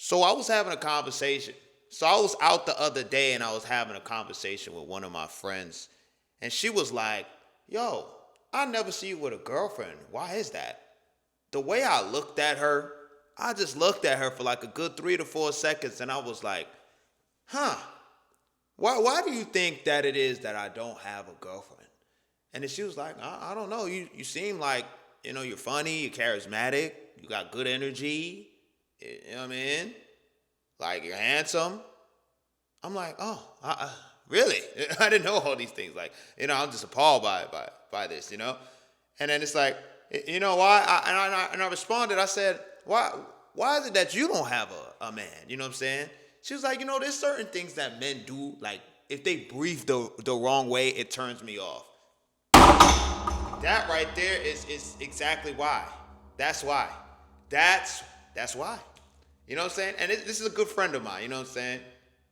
So I was having a conversation. So I was out the other day and I was having a conversation with one of my friends. And she was like, yo, I never see you with a girlfriend. Why is that? The way I looked at her, I just looked at her for like a good 3 to 4 seconds and I was like, huh, why do you think that it is that I don't have a girlfriend? And then she was like, I don't know. You seem like, you're funny, you're charismatic, you got good energy. You know what I mean? Like, you're handsome. I'm like, oh, really? I didn't know all these things. Like, I'm just appalled by this. And then it's like, why? And I responded. I said, why is it that you don't have a man? You know what I'm saying? She was like, there's certain things that men do. Like, if they breathe the wrong way, it turns me off. That right there is exactly why. That's why. That's why. You know what I'm saying? And this is a good friend of mine. You know what I'm saying?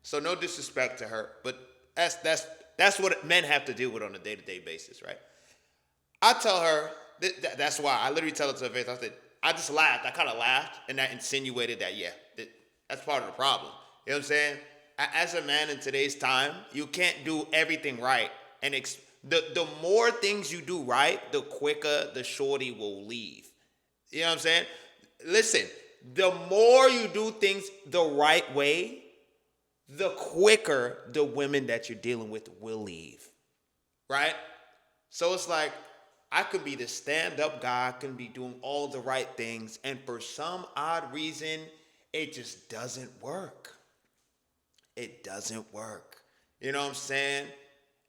So no disrespect to her, but that's what men have to deal with on a day-to-day basis, right? I tell her that's why. I literally tell her to her face. I said, I just laughed. I kind of laughed, and that insinuated that that's part of the problem. You know what I'm saying? As a man in today's time, you can't do everything right, and the more things you do right, the quicker the shorty will leave. You know what I'm saying? Listen, the more you do things the right way, the quicker the women that you're dealing with will leave. Right? So it's like, I could be the stand-up guy, I can be doing all the right things, and for some odd reason, it just doesn't work. It doesn't work. You know what I'm saying?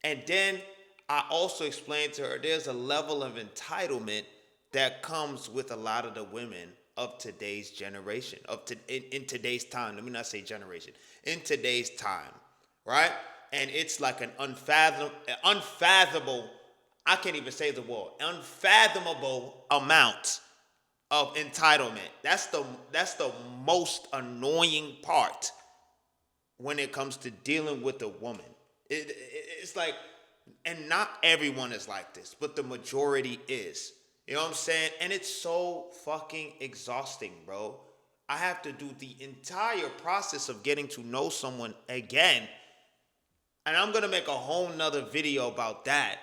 And then I also explained to her there's a level of entitlement that comes with a lot of the women of today's generation, in today's time. Let me not say generation. In today's time, right? And it's like an unfathomable, I can't even say the word, unfathomable amount of entitlement. That's the most annoying part when it comes to dealing with a woman. It's like, and not everyone is like this, but the majority is. You know what I'm saying? And it's so fucking exhausting, bro. I have to do the entire process of getting to know someone again. And I'm going to make a whole nother video about that.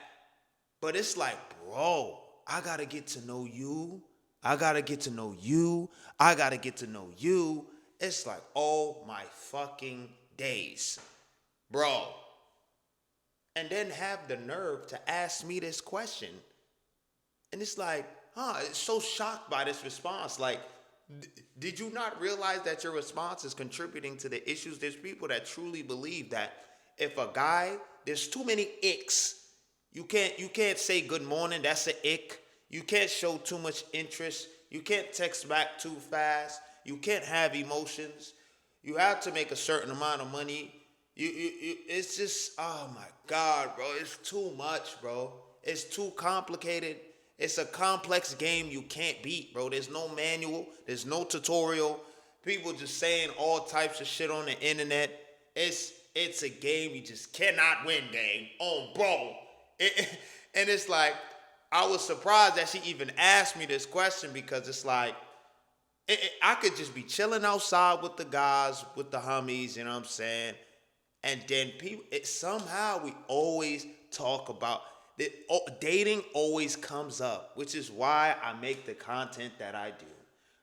But it's like, bro, I got to get to know you. I got to get to know you. I got to get to know you. It's like, oh my fucking days. Bro. And then have the nerve to ask me this question. And it's like, it's so shocked by this response. Like, did you not realize that your response is contributing to the issues? There's people that truly believe that if a guy, there's too many icks. You can't say good morning, that's an ick. You can't show too much interest. You can't text back too fast. You can't have emotions. You have to make a certain amount of money. It's just, oh my God, bro. It's too much, bro. It's too complicated. It's a complex game you can't beat, bro. There's no manual. There's no tutorial. People just saying all types of shit on the internet. It's a game you just cannot win, game. Oh, bro. And it's like, I was surprised that she even asked me this question because it's like, I could just be chilling outside with the guys, with the homies, you know what I'm saying? And then somehow we always talk about dating always comes up, which is why I make the content that I do,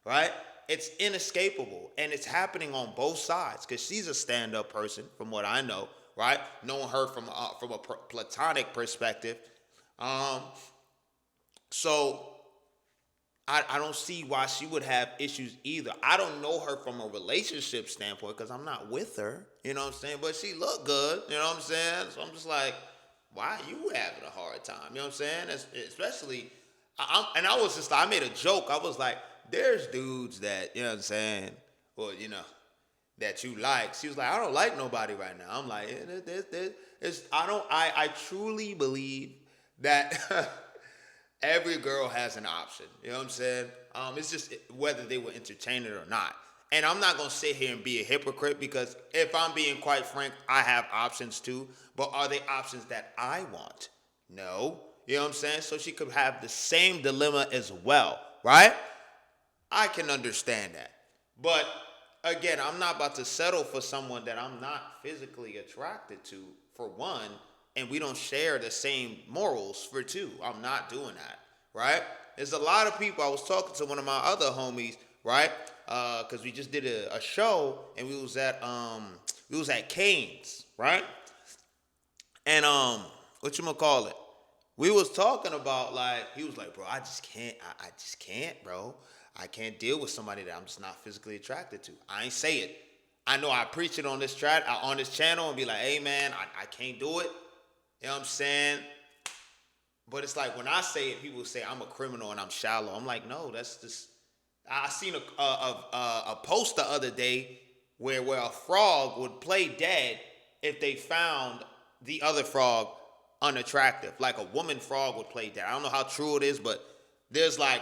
right? It's inescapable, and it's happening on both sides because she's a stand-up person, from what I know, right? Knowing her from a platonic perspective, so I don't see why she would have issues either. I don't know her from a relationship standpoint because I'm not with her, you know what I'm saying? But she looked good, you know what I'm saying? So I'm just like, why are you having a hard time? You know what I'm saying? Especially, I made a joke. I was like, there's dudes that, you know what I'm saying, well, that you like. She was like, I don't like nobody right now. I'm like, I truly believe that every girl has an option. You know what I'm saying? It's just whether they will entertain it or not. And I'm not going to sit here and be a hypocrite because if I'm being quite frank, I have options too. But are they options that I want? No. You know what I'm saying? So she could have the same dilemma as well, right? I can understand that. But again, I'm not about to settle for someone that I'm not physically attracted to, for one, and we don't share the same morals, for two. I'm not doing that, right? There's a lot of people. I was talking to one of my other homies, right? Because we just did a show, and we was at Canes, right? And what you gonna call it? We was talking about, like, he was like, bro, I just can't, bro. I can't deal with somebody that I'm just not physically attracted to. I ain't say it. I know I preach it on this on this channel and be like, hey man, I can't do it. You know what I'm saying? But it's like when I say it, people say I'm a criminal and I'm shallow. I'm like, no, that's just. I seen a post the other day where a frog would play dead if they found the other frog unattractive. Like a woman frog would play dead. I don't know how true it is, but there's like,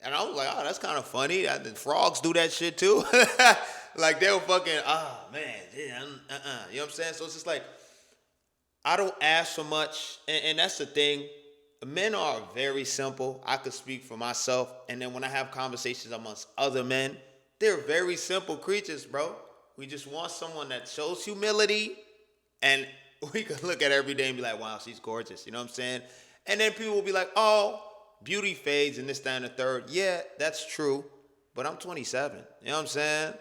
and I was like, oh, that's kind of funny. The frogs do that shit too. Like they'll fucking, oh man, yeah, you know what I'm saying? So it's just like, I don't ask for much, and that's the thing. Men are very simple. I could speak for myself, and then when I have conversations amongst other men, they're very simple creatures, bro. We just want someone that shows humility, and we can look at her every day and be like, wow, she's gorgeous. You know what I'm saying? And then people will be like, oh, beauty fades and this, that, and the third. Yeah, that's true, but I'm 27. You know what I'm saying?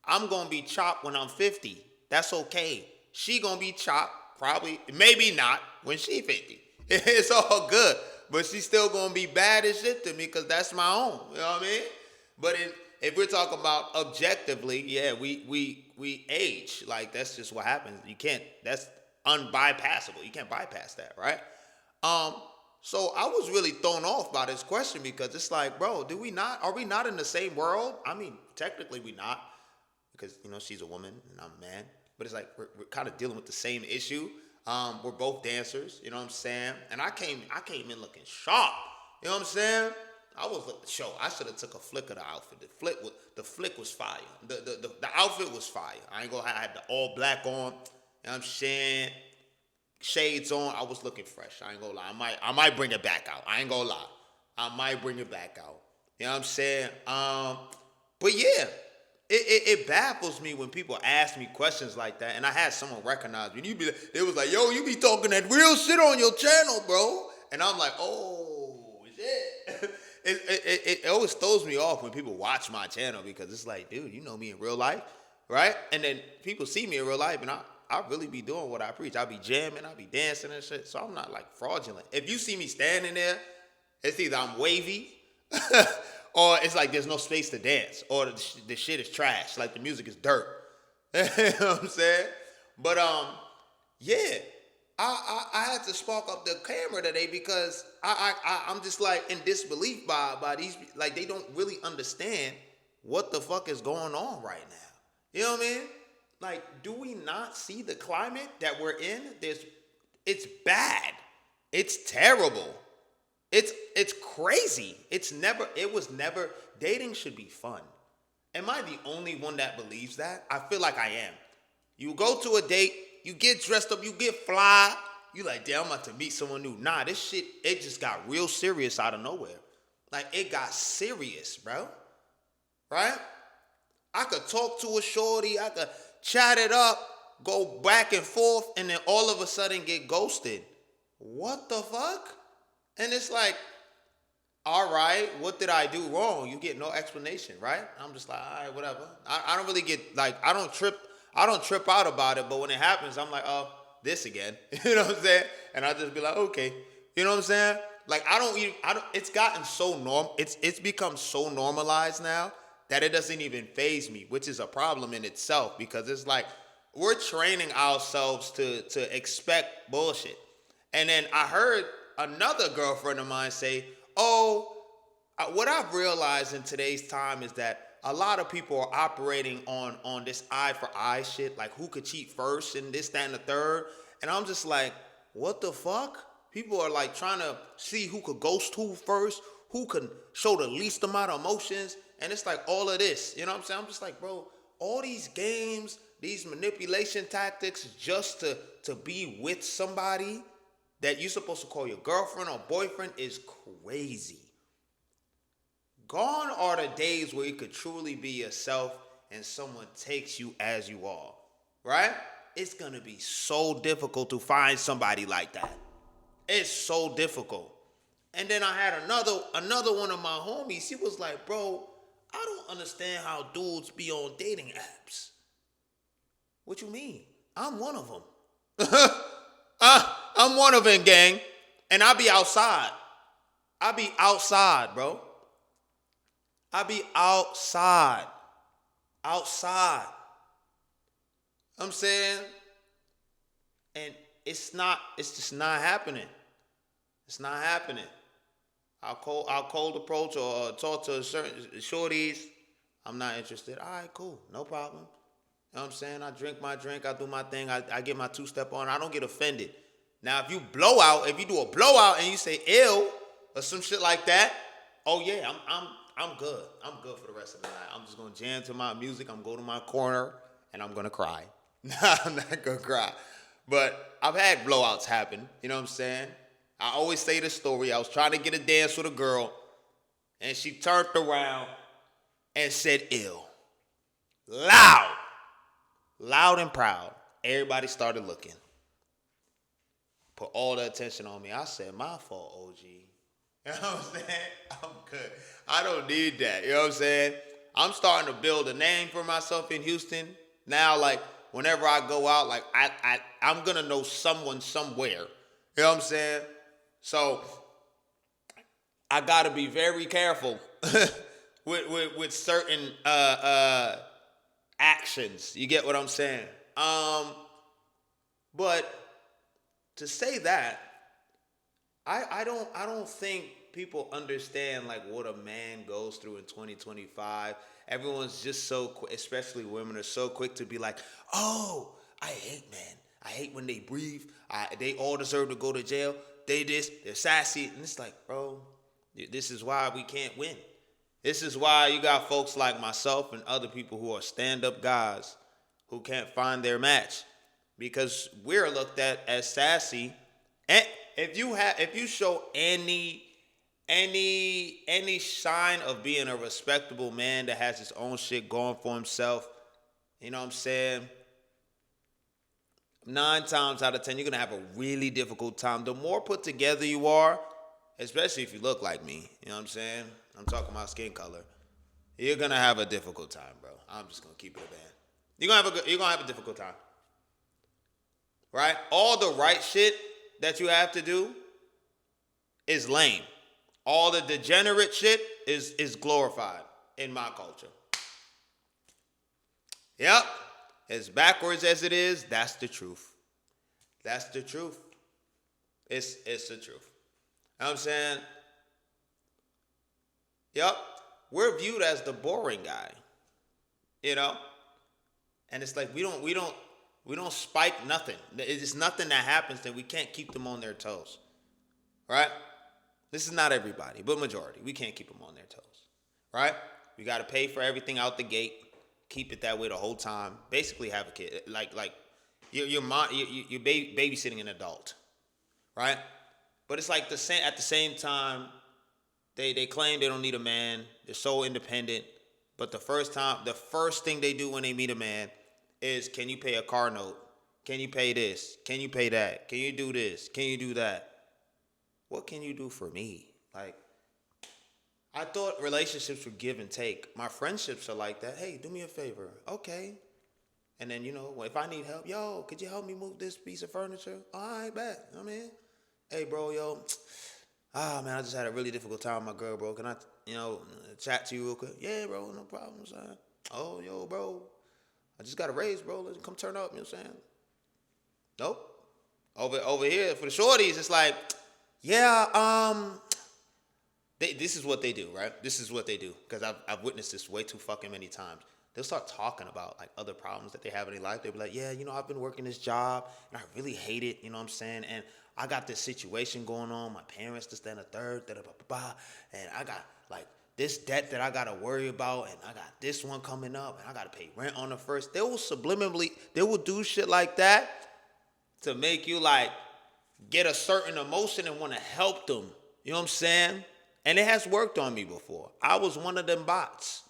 I'm going to be chopped when I'm 50. That's okay. She going to be chopped, probably, maybe not, when she 50. It's all good. But she's still going to be bad as shit to me because that's my own. You know what I mean? But if we're talking about objectively, yeah, we age. Like, that's just what happens. You can't, that's unbypassable. You can't bypass that, right? So I was really thrown off by this question because it's like, bro, are we not in the same world? I mean, technically we not because, you know, she's a woman and I'm a man. But it's like we're kind of dealing with the same issue. We're both dancers, you know what I'm saying? And I came in looking sharp, you know what I'm saying? I was looking show. I should have took a flick of the outfit. The flick was fire. The outfit was fire. I ain't gonna. I had the all black on. You know what I'm saying? Shades on. I was looking fresh. I ain't gonna lie. I might bring it back out. I ain't gonna lie. I might bring it back out. You know what I'm saying? But yeah. It baffles me when people ask me questions like that, and I had someone recognize me. They was like, "Yo, you be talking that real shit on your channel, bro," and I'm like, "Oh shit." It always throws me off when people watch my channel because it's like, dude, you know me in real life, right? And then people see me in real life, and I really be doing what I preach. I be jamming, I be dancing and shit, so I'm not like fraudulent. If you see me standing there, it's either I'm wavy. Or it's like there's no space to dance, or the shit is trash, like the music is dirt. You know what I'm saying? But yeah, I had to spark up the camera today because I'm just like in disbelief by these, like they don't really understand what the fuck is going on right now. You know what I mean? Like, do we not see the climate that we're in? It's bad. It's terrible. It's crazy. It was never, dating should be fun. Am I the only one that believes that? I feel like I am. You go to a date, you get dressed up, you get fly, you like, damn, I'm about to meet someone new. Nah, this shit, it just got real serious out of nowhere. Like, it got serious, bro. Right? I could talk to a shorty, I could chat it up, go back and forth, and then all of a sudden get ghosted. What the fuck? And it's like, all right, what did I do wrong? You get no explanation, right? I'm just like, all right, whatever. I don't really get, like, I don't trip out about it, but when it happens, I'm like, oh, this again. You know what I'm saying? And I just be like, okay. You know what I'm saying? Like, it's gotten so it's become so normalized now that it doesn't even faze me, which is a problem in itself because it's like, we're training ourselves to expect bullshit. And then I heard another girlfriend of mine say, oh, what I've realized in today's time is that a lot of people are operating on this eye for eye shit, like who could cheat first and this, that, and the third. And I'm just like, what the fuck? People are like trying to see who could ghost who first, who can show the least amount of emotions. And it's like all of this, you know what I'm saying? I'm just like, bro, all these games, these manipulation tactics just to be with somebody that you're supposed to call your girlfriend or boyfriend is crazy. Gone are the days where you could truly be yourself and someone takes you as you are, right? It's gonna be so difficult to find somebody like that. It's so difficult. And then I had another one of my homies. He was like, bro, I don't understand how dudes be on dating apps. What you mean? I'm one of them. I'm one of them, gang. And I be outside. I be outside, bro. I be outside. Outside. I'm saying, and it's just not happening. It's not happening. I'll cold approach or talk to a certain shorties. I'm not interested. All right, cool. No problem. You know what I'm saying? I drink my drink. I do my thing. I get my two-step on. I don't get offended. Now, if you do a blowout and you say ill or some shit like that, oh yeah, I'm good. I'm good for the rest of the night. I'm just gonna jam to my music. I'm going to my corner and I'm gonna cry. I'm not gonna cry. But I've had blowouts happen. You know what I'm saying? I always say this story. I was trying to get a dance with a girl, and she turned around and said ill. Loud and proud. Everybody started looking. Put all the attention on me. I said, my fault, OG. You know what I'm saying? I'm good. I don't need that. You know what I'm saying? I'm starting to build a name for myself in Houston. Now, like, whenever I go out, like, I'm going to know someone somewhere. You know what I'm saying? So, I got to be very careful with certain actions. You get what I'm saying? But to say that, I don't think people understand like what a man goes through in 2025. Everyone's just so quick, especially women are so quick to be like, oh, I hate men. I hate when they breathe. They all deserve to go to jail. They're sassy. And it's like, bro, this is why we can't win. This is why you got folks like myself and other people who are stand-up guys who can't find their match. Because we're looked at as sassy. And if you show any sign of being a respectable man that has his own shit going for himself, you know what I'm saying? 9 times out of 10, you're going to have a really difficult time. The more put together you are, especially if you look like me, you know what I'm saying? I'm talking about skin color. You're going to have a difficult time, bro. I'm just going to keep it a band. You're going to have a difficult time. Right? All the right shit that you have to do is lame. All the degenerate shit is glorified in my culture. Yep. As backwards as it is, that's the truth. That's the truth. It's the truth. You know what I'm saying? Yep. We're viewed as the boring guy. You know? And it's like we don't spike nothing. It's nothing that happens that we can't keep them on their toes. Right? This is not everybody, but majority. We can't keep them on their toes. Right? We got to pay for everything out the gate. Keep it that way the whole time. Basically have a kid. Like you're babysitting an adult. Right? But it's like at the same time, they claim they don't need a man. They're so independent. But the first thing they do when they meet a man is, can you pay a car note? Can you pay this? Can you pay that? Can you do this? Can you do that? What can you do for me? Like, I thought relationships were give and take. My friendships are like that. Hey, do me a favor. Okay. And then, if I need help, yo, could you help me move this piece of furniture? All right, bet. I mean, hey, bro, yo, man, I just had a really difficult time with my girl, bro. Can I, chat to you real quick? Yeah, bro, no problem, son. Oh, yo, bro, I just got a raise, bro. Let's come turn up, you know what I'm saying? Nope. Over here, for the shorties, it's like, yeah, this is what they do, right? This is what they do, because I've witnessed this way too fucking many times. They'll start talking about, like, other problems that they have in their life. They'll be like, yeah, I've been working this job, and I really hate it, you know what I'm saying? And I got this situation going on, my parents, this, that, and the third, and I got, like, this debt that I got to worry about, and I got this one coming up, and I got to pay rent on the first. They will do shit like that to make you, like, get a certain emotion and want to help them. You know what I'm saying? And it has worked on me before. I was one of them bots.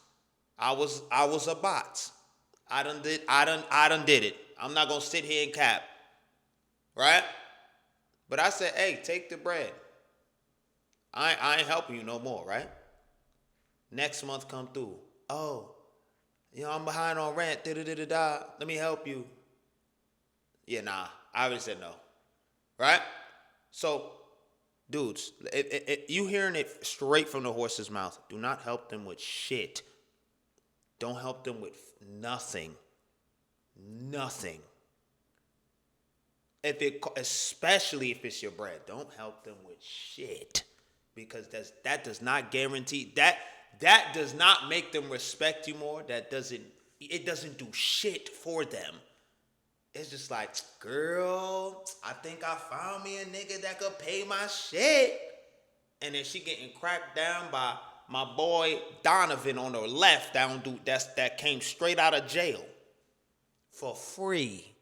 I was a bot. I done did it. I'm not gonna sit here and cap, right? But I said, hey, take the bread. I ain't helping you no more, right? Next month come through. Oh, I'm behind on rent. Da da da da da. Let me help you. Yeah, nah. I already said no, right? So, dudes, you hearing it straight from the horse's mouth. Do not help them with shit. Don't help them with nothing. Nothing. Especially if it's your bread, don't help them with shit, because that does not guarantee that does not make them respect you more. It doesn't do shit for them. It's just like, girl, I think I found me a nigga that could pay my shit, and then she getting cracked down by my boy Donovan on her left, that came straight out of jail for free.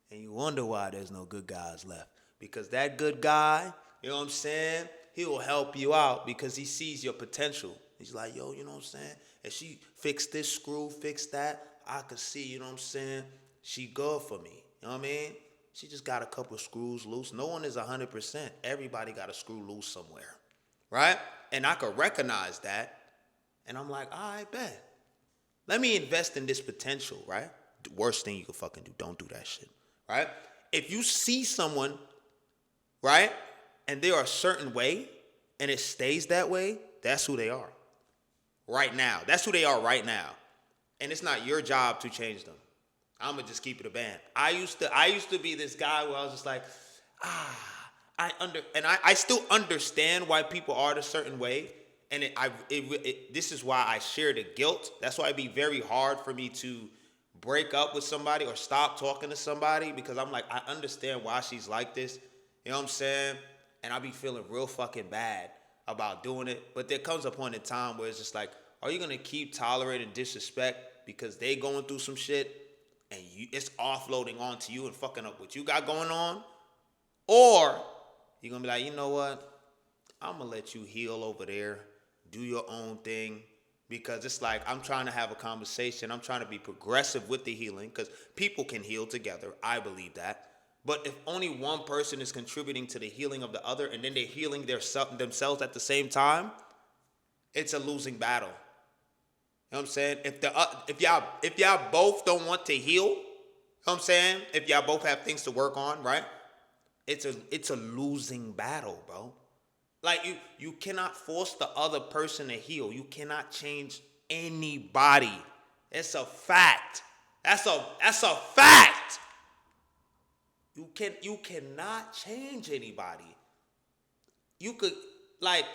And you wonder why there's no good guys left. Because that good guy, you know what I'm saying? He will help you out because he sees your potential. He's like, yo, you know what I'm saying? If she fix this screw, fix that, I could see, you know what I'm saying? She good for me. You know what I mean? She just got a couple of screws loose. No one is 100%. Everybody got a screw loose somewhere. Right? And I could recognize that. And I'm like, all right, bet. Let me invest in this potential, right? The worst thing you can fucking do. Don't do that shit. Right? If you see someone, right, and they're a certain way, and it stays that way, that's who they are. Right now. That's who they are right now. And it's not your job to change them. I'm going to just keep it a band. I used to be this guy where I was just like, I still understand why people are a certain way. And this is why I share the guilt. That's why it'd be very hard for me to break up with somebody or stop talking to somebody, because I'm like, I understand why she's like this. You know what I'm saying? And I be feeling real fucking bad about doing it. But there comes a point in time where it's just like, are you going to keep tolerating disrespect because they going through some shit and it's offloading onto you and fucking up what you got going on? Or you're going to be like, you know what? I'm going to let you heal over there. Do your own thing. Because it's like, I'm trying to have a conversation. I'm trying to be progressive with the healing, because people can heal together. I believe that. But if only one person is contributing to the healing of the other, and then they're healing themselves at the same time, it's a losing battle. You know what I'm saying? If y'all both don't want to heal, you know what I'm saying? If y'all both have things to work on, right? It's a losing battle, bro. Like, you cannot force the other person to heal. You cannot change anybody. It's a fact. That's a fact. You cannot change anybody. You could, like,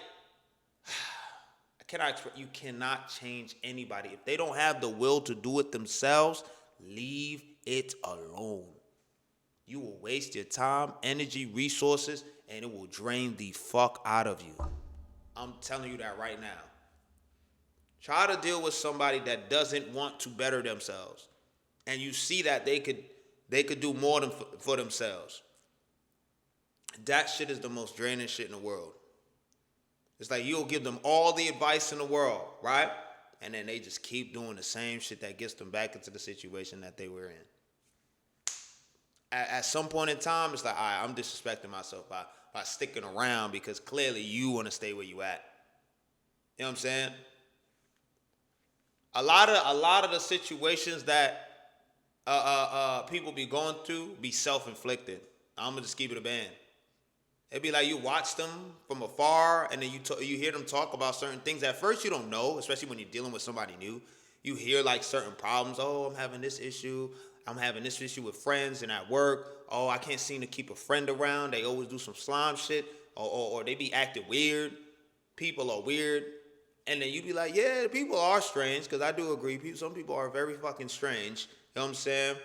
you cannot change anybody. If they don't have the will to do it themselves, leave it alone. You will waste your time, energy, resources, and it will drain the fuck out of you. I'm telling you that right now. Try to deal with somebody that doesn't want to better themselves, and you see that they could do more than for themselves. That shit is the most draining shit in the world. It's like you'll give them all the advice in the world, right? And then they just keep doing the same shit that gets them back into the situation that they were in. At some point in time, it's like, all right, I'm disrespecting myself by sticking around, because clearly you want to stay where you at. You know what I'm saying? A lot of the situations that people be going through be self-inflicted. I'm gonna just keep it a band. It'd be like you watch them from afar, and then you hear them talk about certain things. At first, you don't know, especially when you're dealing with somebody new. You hear like certain problems. Oh, I'm having this issue. I'm having this issue with friends and at work. Oh, I can't seem to keep a friend around. They always do some slime shit. Or they be acting weird. People are weird. And then you be like, yeah, people are strange, because I do agree. Some people are very fucking strange. You know what I'm saying?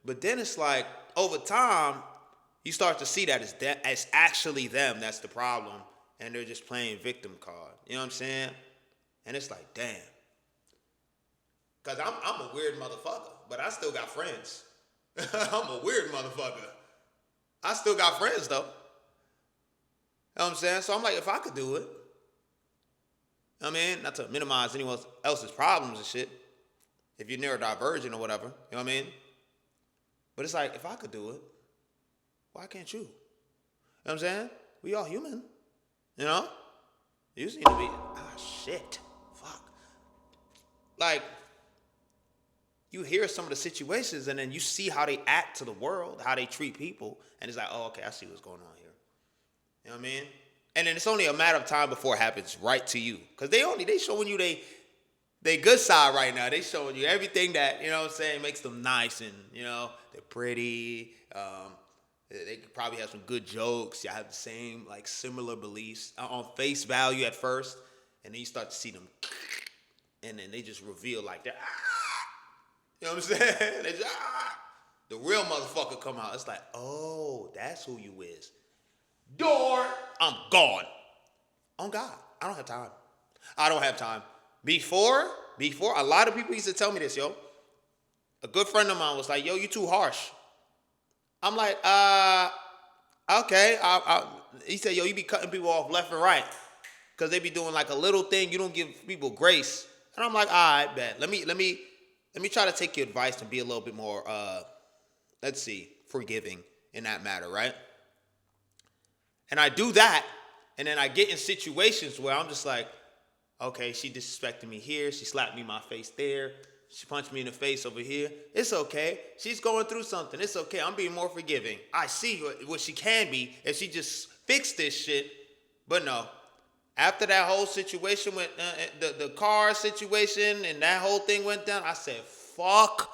But then it's like, over time, you start to see that it's actually them that's the problem. And they're just playing victim card. You know what I'm saying? And it's like, damn. Because I'm a weird motherfucker, but I still got friends. I'm a weird motherfucker. I still got friends, though. You know what I'm saying? So I'm like, if I could do it, I mean, not to minimize anyone else's problems and shit. If you're neurodivergent or whatever, you know what I mean? But it's like, if I could do it, why can't you? You know what I'm saying? We all human, you know? You just need to be, shit, fuck. Like, you hear some of the situations and then you see how they act to the world, how they treat people, and it's like, oh, okay, I see what's going on here. You know what I mean? And then it's only a matter of time before it happens right to you. Because they showing you they good side right now. They showing you everything that, you know what I'm saying, makes them nice and, you know, they're pretty. They could probably have some good jokes. Y'all have the same, like, similar beliefs on face value at first. And then you start to see them. And then they just reveal like that. You know what I'm saying? They just, the real motherfucker come out. It's like, oh, that's who you is. Door, I'm gone. On God, I don't have time. I don't have time. Before, a lot of people used to tell me this, yo. A good friend of mine was like, yo, you too harsh. I'm like, okay. He said, yo, you be cutting people off left and right. Because they be doing like a little thing. You don't give people grace. And I'm like, all right, bet. Let me try to take your advice and be a little bit more, forgiving in that matter, right? And I do that, and then I get in situations where I'm just like, okay, she disrespected me here. She slapped me in my face there. She punched me in the face over here. It's okay. She's going through something. It's okay. I'm being more forgiving. I see what she can be if she just fixed this shit. But no. After that whole situation with the car situation and that whole thing went down, I said, fuck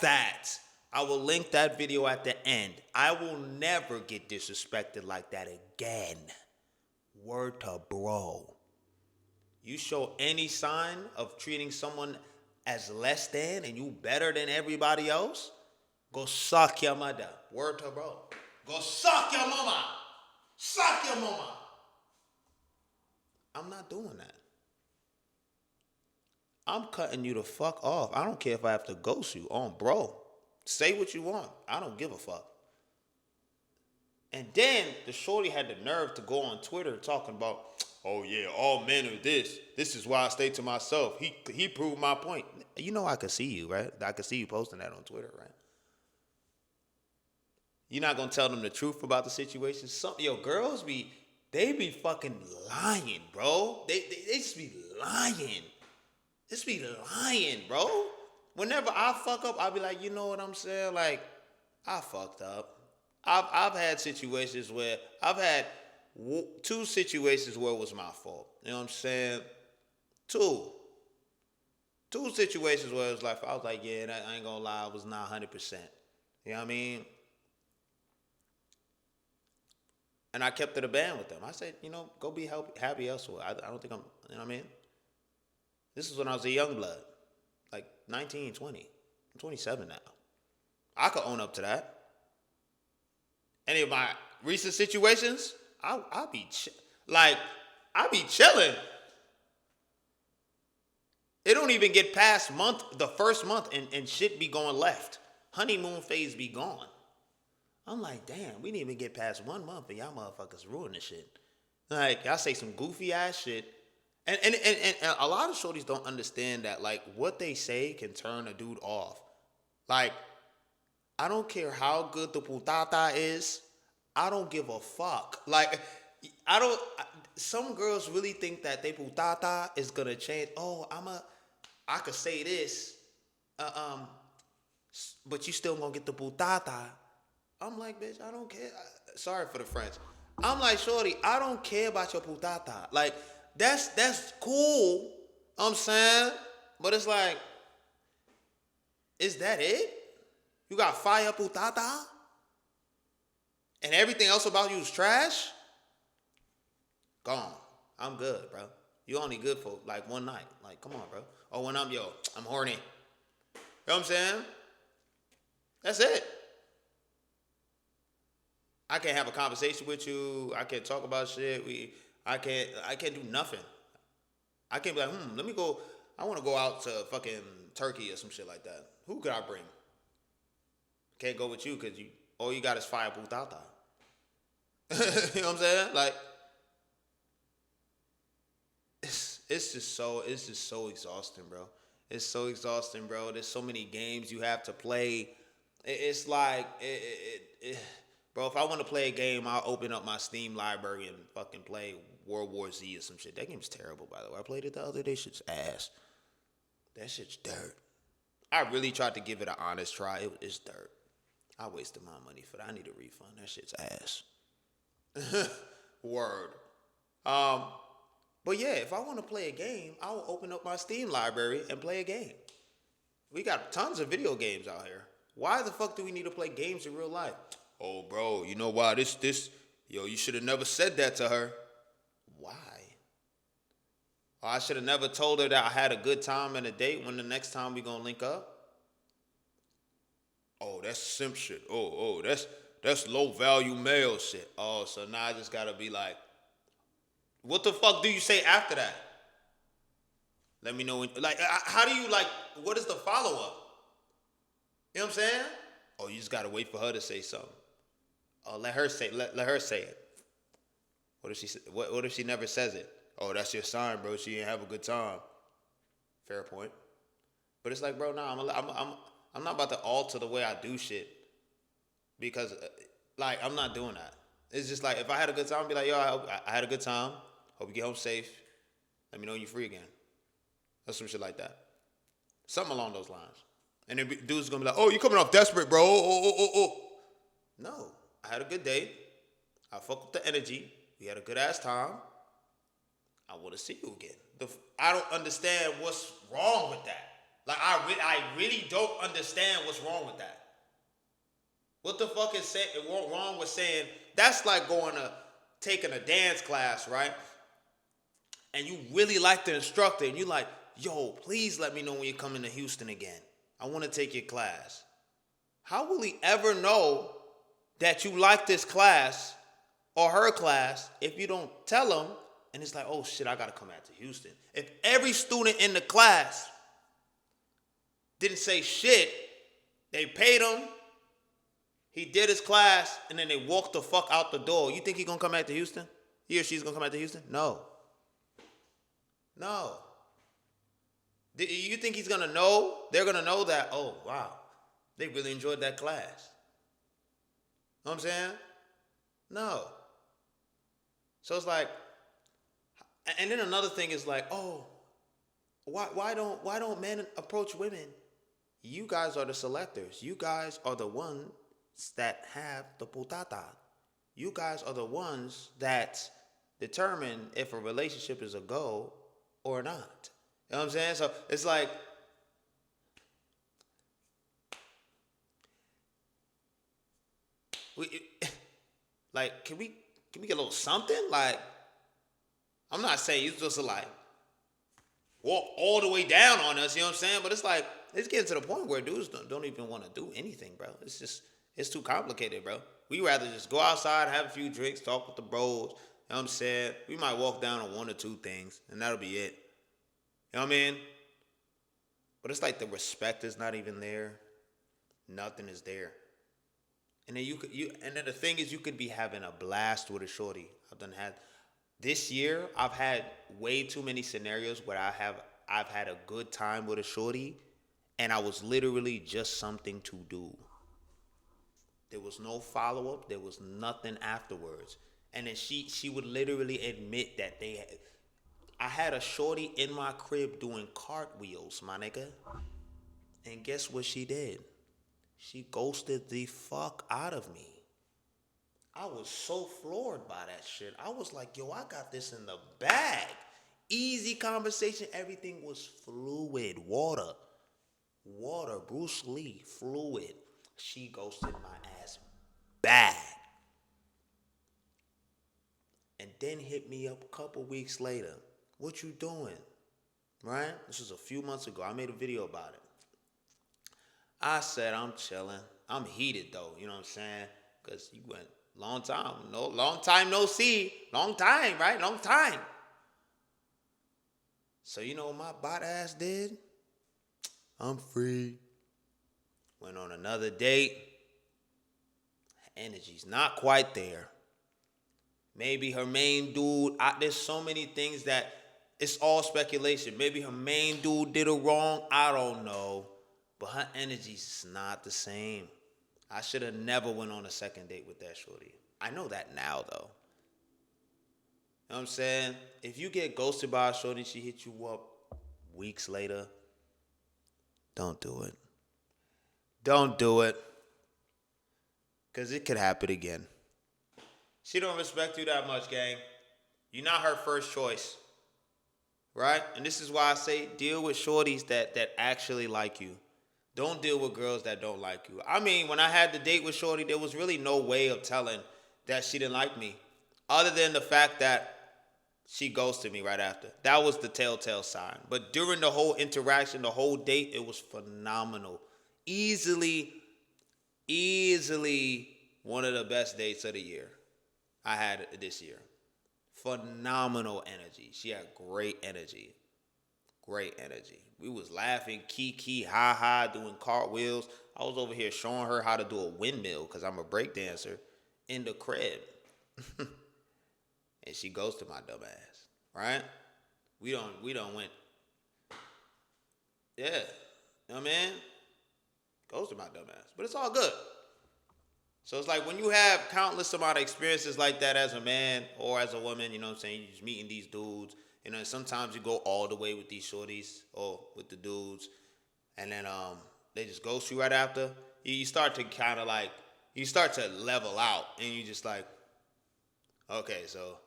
that. I will link that video at the end. I will never get disrespected like that again. Word to bro. You show any sign of treating someone as less than and you better than everybody else, go suck your mother. Word to bro. Go suck your mama. Suck your mama. I'm not doing that. I'm cutting you the fuck off. I don't care if I have to ghost you on bro. Say what you want. I don't give a fuck. And then the shorty had the nerve to go on Twitter talking about, oh yeah, all men are this. This is why I stay to myself. He proved my point. You know I could see you, right? I could see you posting that on Twitter, right? You're not gonna tell them the truth about the situation. Girls be fucking lying, bro. They just be lying. Just be lying, bro. Whenever I fuck up, I'll be like, you know what I'm saying? Like, I fucked up. I've had situations where I've had two situations where it was my fault. You know what I'm saying? Two situations where it was like, I was like, yeah, I ain't gonna lie, I was not 100%. You know what I mean? And I kept it a band with them. I said, go be happy elsewhere. I don't think you know what I mean? This is when I was a young blood. Like 19, 20. I'm 27 now. I could own up to that. Any of my recent situations, I'll be chilling. It don't even get past the first month and shit be going left. Honeymoon phase be gone. I'm like, damn, we didn't even get past 1 month and y'all motherfuckers ruin this shit. Like, y'all say some goofy ass shit. And a lot of shorties don't understand that, like, what they say can turn a dude off. Like, I don't care how good the putata is. I don't give a fuck. Like, some girls really think that they putata is gonna change. Oh, I could say this, but you still gonna get the putata. I'm like, bitch, I don't care. Sorry for the French. I'm like, shorty, I don't care about your putata. Like, that's cool. I'm saying, but it's like, is that it? You got fire putata? And everything else about you is trash? Gone. I'm good, bro. You only good for like one night. Like, come on, bro. Oh, when I'm horny. You know what I'm saying? That's it. I can't have a conversation with you. I can't talk about shit. I can't do nothing. I can't be like, let me go. I want to go out to fucking Turkey or some shit like that. Who could I bring? Can't go with you because all you got is fire putata. You know what I'm saying? Like, it's just so exhausting, bro. It's so exhausting, bro. There's so many games you have to play. It's like bro. If I want to play a game, I'll open up my Steam library and fucking play World War Z or some shit. That game's terrible, by the way. I played it the other day. Shit's ass. That shit's dirt. I really tried to give it an honest try. It's dirt. I wasted my money for that. I need a refund. That shit's ass. Word. Um, but yeah, if I want to play a game, I will open up my Steam library and play a game. We got tons of video games out here. Why the fuck do we need to play games in real life? Oh, bro, you know why yo, you should have never said that to her. Why? Or I should have never told her that I had a good time and a date when the next time we gonna link up. Oh, that's simp shit. That's low value male shit. Oh, so now I just gotta be like, what the fuck do you say after that? Let me know when, like, how do you, like, what is the follow up? You know what I'm saying? Oh, you just gotta wait for her to say something. Oh, let her say it. What if she never says it? Oh, that's your sign, bro. She didn't have a good time. Fair point. But it's like, bro, nah, I'm not about to alter the way I do shit because, like, I'm not doing that. It's just like, if I had a good time, I'd be like, yo, I had a good time. Hope you get home safe. Let me know when you're free again. That's some shit like that. Something along those lines. And then dude's gonna be like, oh, you coming off desperate, bro. Oh. No, I had a good day. I fuck with the energy. We had a good ass time. I want to see you again. I don't understand what's wrong with that. Like, I really don't understand what's wrong with that. What the fuck is wrong with saying, that's like taking a dance class, right? And you really like the instructor, and you like, yo, please let me know when you're coming to Houston again. I want to take your class. How will he ever know that you like this class or her class if you don't tell him? And it's like, oh shit, I got to come out to Houston. If every student in the class didn't say shit, they paid him, he did his class, and then they walked the fuck out the door, you think he's going to come back to Houston? He or she's going to come back to Houston? No. You think he's going to know? They're going to know that, oh, wow, they really enjoyed that class. Know what I'm saying? No. So it's like, and then another thing is like, oh, why don't men approach women? You guys are the selectors. You guys are the ones that have the putata. You guys are the ones that determine if a relationship is a go or not. You know what I'm saying? So it's like, can we get a little something? Like, I'm not saying you're supposed to like walk all the way down on us, you know what I'm saying? But it's like, it's getting to the point where dudes don't even want to do anything, bro. It's too complicated, bro. We rather just go outside, have a few drinks, talk with the bros, you know what I'm saying? We might walk down on one or two things, and that'll be it. You know what I mean? But it's like the respect is not even there. Nothing is there. And then and then the thing is, you could be having a blast with a shorty. This year, I've had way too many scenarios where I've had a good time with a shorty, and I was literally just something to do. There was no follow-up. There was nothing afterwards. And then she would literally admit that I had a shorty in my crib doing cartwheels, my nigga. And guess what she did? She ghosted the fuck out of me. I was so floored by that shit. I was like, yo, I got this in the bag. Easy conversation. Everything was fluid. Water. Bruce Lee. Fluid. She ghosted my ass bad. And then hit me up a couple weeks later. What you doing? Right? This was a few months ago. I made a video about it. I said, I'm chilling. I'm heated though. You know what I'm saying? Because you went long time no see. Long time, right? Long time. So you know what my bot ass did? I'm free. Went on another date. Energy's not quite there. Maybe her main dude. There's so many things that It's all speculation. Maybe her main dude did her wrong. I don't know. But her energy's not the same. I should have never went on a second date with that shorty. I know that now, though. You know what I'm saying? If you get ghosted by a shorty, she hit you up weeks later, don't do it. Don't do it. Because it could happen again. She don't respect you that much, gang. You're not her first choice. Right? And this is why I say deal with shorties that actually like you. Don't deal with girls that don't like you. I mean, when I had the date with shorty, there was really no way of telling that she didn't like me. Other than the fact that she ghosted me right after. That was the telltale sign. But during the whole interaction, the whole date, it was phenomenal. Easily one of the best dates of the year I had this year. Phenomenal energy. She had great energy. Great energy. We was laughing, kiki, ha, doing cartwheels. I was over here showing her how to do a windmill because I'm a break dancer in the crib. And she goes to my dumb ass. Right? We don't went. Yeah. You know what I mean? Goes to my dumb ass. But it's all good. So it's like when you have countless amount of experiences like that as a man or as a woman, you know what I'm saying? You're just meeting these dudes. You know, sometimes you go all the way with these shorties or with the dudes. And then they just ghost you right after. You start to kind of like, you start to level out. And you just like, okay, so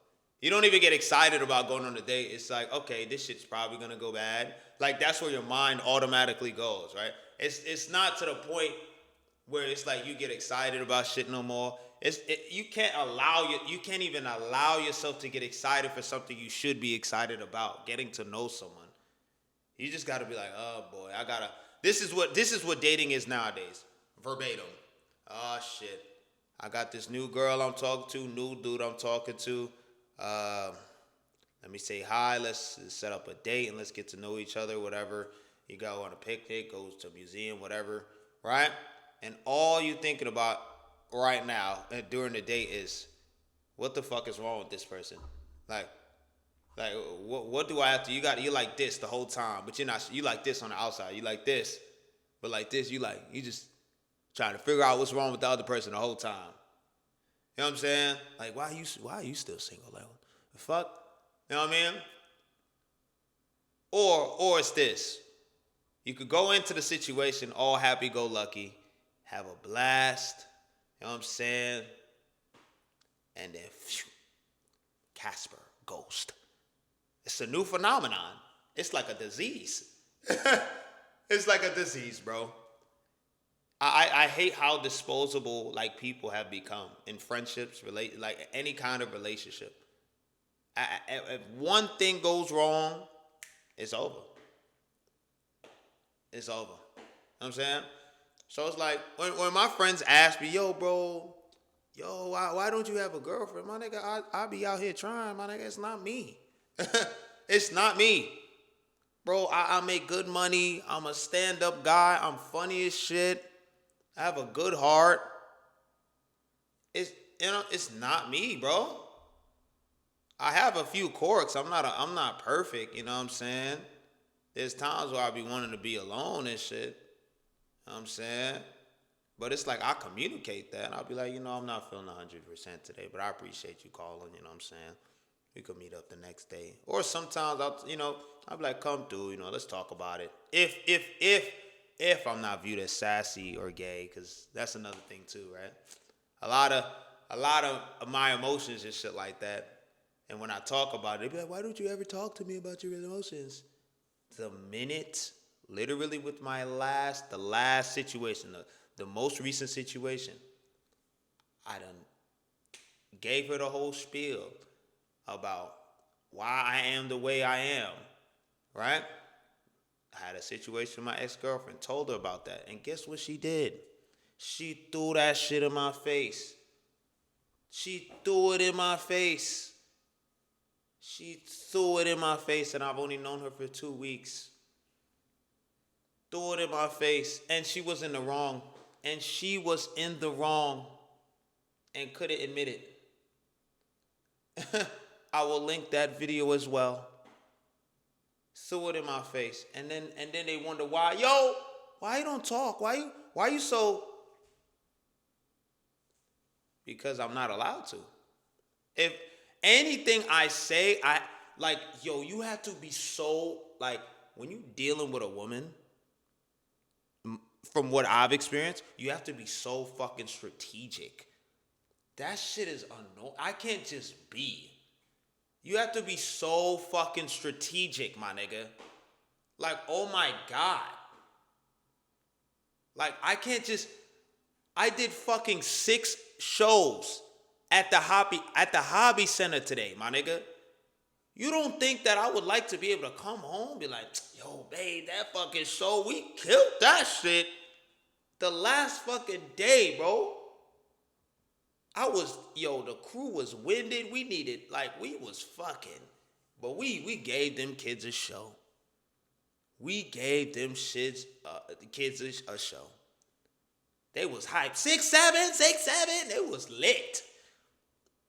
you don't even get excited about going on a date. It's like, okay, this shit's probably going to go bad. Like, that's where your mind automatically goes, right? It's not to the point where it's like you get excited about shit no more. You can't even allow yourself to get excited for something you should be excited about. Getting to know someone. You just got to be like, oh boy, this is what dating is nowadays. Verbatim. Oh shit. I got this new girl I'm talking to, new dude I'm talking to. Let me say hi. Let's set up a date and let's get to know each other. Whatever. You go on a picnic, goes to a museum, whatever. Right? And all you thinking about right now during the date is, what the fuck is wrong with this person? Like what do I have to? You like this the whole time, but you're not. You like this on the outside. You like this, but like this, you just trying to figure out what's wrong with the other person the whole time. You know what I'm saying? Like, why are you still single? Like, the fuck? You know what I mean? Or it's this. You could go into the situation all happy-go-lucky, have a blast, you know what I'm saying? And then, Casper, ghost. It's a new phenomenon. It's like a disease. It's like a disease, bro. I hate how disposable like people have become in friendships, like any kind of relationship. If one thing goes wrong, it's over. It's over. You know what I'm saying? So it's like when my friends ask me, bro, why don't you have a girlfriend? My nigga, I be out here trying, my nigga. It's not me. It's not me. Bro, I make good money. I'm a stand-up guy. I'm funny as shit. I have a good heart. It's not me, bro. I have a few quirks. I'm not perfect, you know what I'm saying? There's times where I be wanting to be alone and shit. You know what I'm saying? But it's like I communicate that. I'll be like, I'm not feeling 100% today, but I appreciate you calling, you know what I'm saying? We could meet up the next day. Or sometimes I'll be like, come through, let's talk about it. If I'm not viewed as sassy or gay, because that's another thing too, right? A lot of my emotions and shit like that. And when I talk about it, they be like, why don't you ever talk to me about your emotions? The minute, literally with the last situation, the most recent situation, I done gave her the whole spiel about why I am the way I am, right? I had a situation with my ex-girlfriend, told her about that, and guess what she did? She threw that shit in my face. She threw it in my face. She threw it in my face, and I've only known her for 2 weeks. Threw it in my face, and she was in the wrong. And she was in the wrong and couldn't admit it. I will link that video as well. threw it in my face, and then they wonder why. Yo, why you don't talk? Why you so? Because I'm not allowed to. If anything I say, I like, yo, you have to be so like when you dealing with a woman. From what I've experienced, you have to be so fucking strategic. That shit is unknown. I can't just be. You have to be so fucking strategic, my nigga. Like, oh my God. Like, I can't just. I did fucking 6 shows at the hobby center today, my nigga. You don't think that I would like to be able to come home and be like, yo, babe, that fucking show, we killed that shit the last fucking day, bro. The crew was winded. We needed, like, we was fucking. But we gave them kids a show. We gave them kids a show. They was hyped. 6'7", 6'7". It was lit.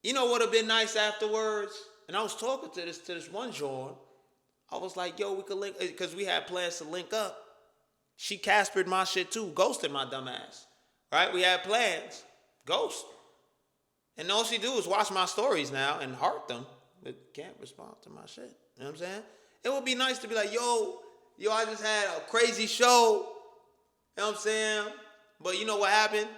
You know what would have been nice afterwards? And I was talking to this one John. I was like, yo, we could link, because we had plans to link up. She Caspered my shit too, ghosted my dumb ass. Right? We had plans. Ghost. And all she do is watch my stories now and heart them, but can't respond to my shit. You know what I'm saying? It would be nice to be like, yo, I just had a crazy show. You know what I'm saying? But you know what happened?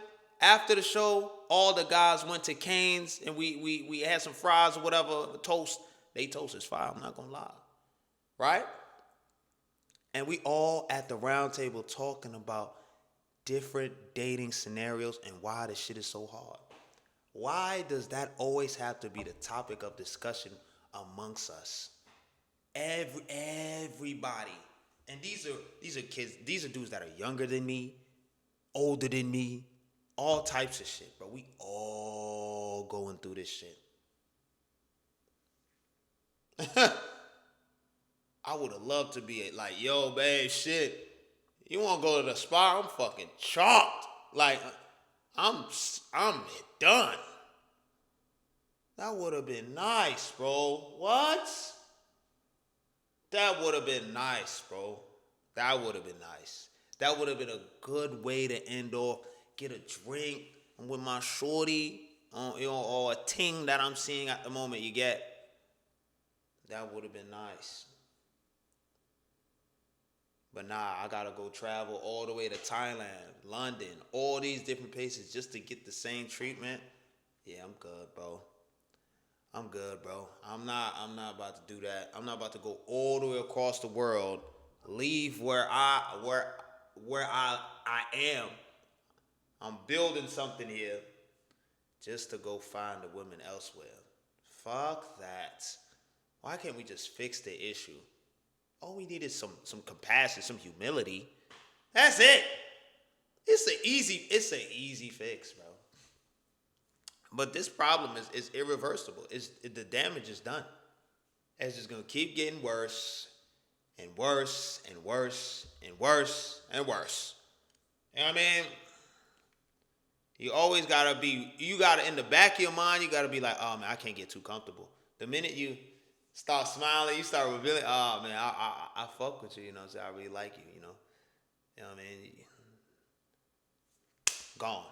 After the show, all the guys went to Cane's and we had some fries or whatever, toast. They toast is fire, I'm not gonna lie. Right? And we all at the round table talking about different dating scenarios and why this shit is so hard. Why does that always have to be the topic of discussion amongst us? Everybody. And these are kids, these are dudes that are younger than me, older than me, all types of shit, bro. We all going through this shit. I would have loved to be like, yo, babe, shit. You want to go to the spa? I'm fucking chalked. Like, I'm done. That would have been nice, bro. What? That would have been nice, bro. That would have been nice. That would have been a good way to end off. Get a drink. I'm with my shorty, or a ting that I'm seeing at the moment. You get. That would have been nice. But nah, I gotta go travel all the way to Thailand, London, all these different places just to get the same treatment. Yeah, I'm good, bro. I'm good, bro. I'm not about to do that. I'm not about to go all the way across the world, leave where I am. I'm building something here just to go find a woman elsewhere. Fuck that. Why can't we just fix the issue? All we need is some compassion, some humility. That's it. It's an easy fix, bro. But this problem is irreversible. The damage is done. It's just gonna keep getting worse and worse and worse and worse and worse. You know what I mean? You always gotta in the back of your mind, you gotta be like, oh man, I can't get too comfortable. The minute you start smiling, you start revealing, oh man, I fuck with you, you know what I'm saying? I really like you, you know. You know what I mean? Gone.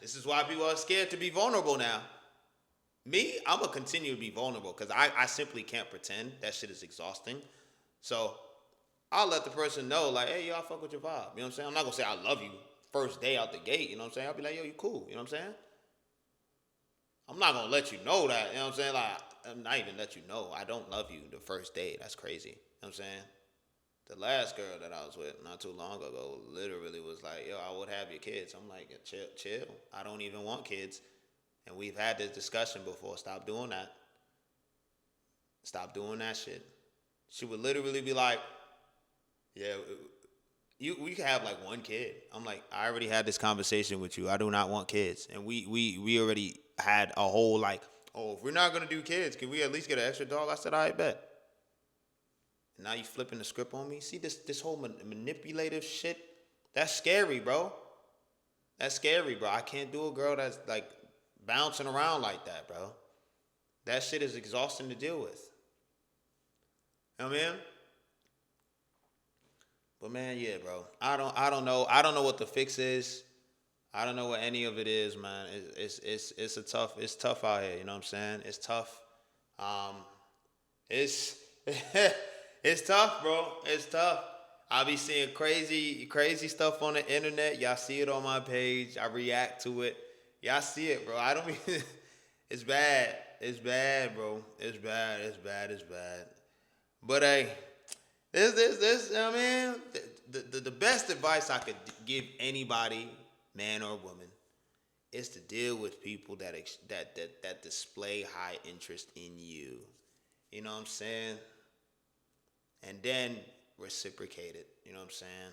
This is why people are scared to be vulnerable now. Me, I'm going to continue to be vulnerable because I simply can't pretend. That shit is exhausting. So I'll let the person know, like, hey, yo, I fuck with your vibe. You know what I'm saying? I'm not going to say I love you first day out the gate. You know what I'm saying? I'll be like, yo, you cool. You know what I'm saying? I'm not going to let you know that. You know what I'm saying? Like, I'm not even let you know. I don't love you the first day. That's crazy. You know what I'm saying? The last girl that I was with not too long ago literally was like, yo, I would have your kids. I'm like, chill. I don't even want kids. And we've had this discussion before. Stop doing that. Stop doing that shit. She would literally be like, yeah, we can have like one kid. I'm like, I already had this conversation with you. I do not want kids. And we already had a whole like, oh, if we're not going to do kids, can we at least get an extra dog? I said, I bet. Now you flipping the script on me? See this whole manipulative shit? That's scary, bro. That's scary, bro. I can't do a girl that's like bouncing around like that, bro. That shit is exhausting to deal with. You know what I mean? But man, yeah, bro. I don't know what the fix is. I don't know what any of it is, man. It's tough out here. You know what I'm saying? It's tough. Um, it's it's tough, bro. It's tough. I be seeing crazy stuff on the internet. Y'all see it on my page. I react to it. Y'all see it, bro. I don't mean it's bad. It's bad, bro. It's bad. It's bad. It's bad. But hey, this. I mean, the best advice I could give anybody, man or woman, is to deal with people that display high interest in you. You know what I'm saying? And then reciprocate it. You know what I'm saying?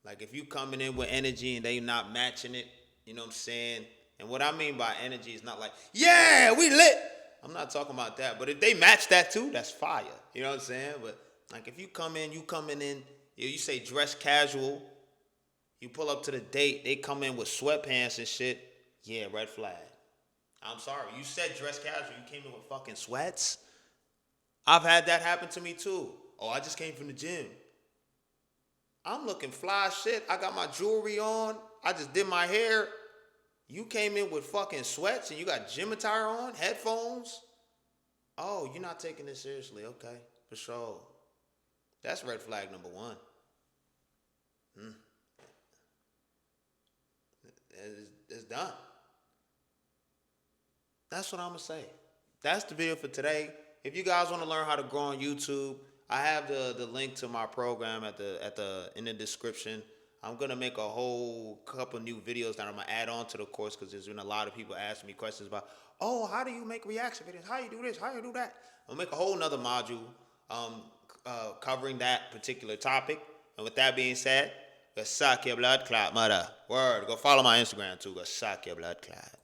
Like if you coming in with energy and they not matching it, you know what I'm saying? And what I mean by energy is not like, yeah, we lit. I'm not talking about that. But if they match that too, that's fire. You know what I'm saying? But like if you coming in, you say dress casual, you pull up to the date, they come in with sweatpants and shit, yeah, red flag. I'm sorry. You said dress casual, you came in with fucking sweats? I've had that happen to me too. Oh, I just came from the gym. I'm looking fly shit. I got my jewelry on. I just did my hair. You came in with fucking sweats and you got gym attire on, headphones. Oh, you're not taking this seriously. Okay, for sure. That's red flag number one. Hmm. It's done. That's what I'm gonna say. That's the video for today. If you guys want to learn how to grow on YouTube, I have the link to my program at the in the description. I'm gonna make a whole couple new videos that I'm gonna add on to the course because there's been a lot of people asking me questions about, oh, how do you make reaction videos? How you do this? How you do that? I'll make a whole nother module um, covering that particular topic. And with that being said, go suck your blood clot, mother. Word. Go follow my Instagram too. Go suck your blood clot.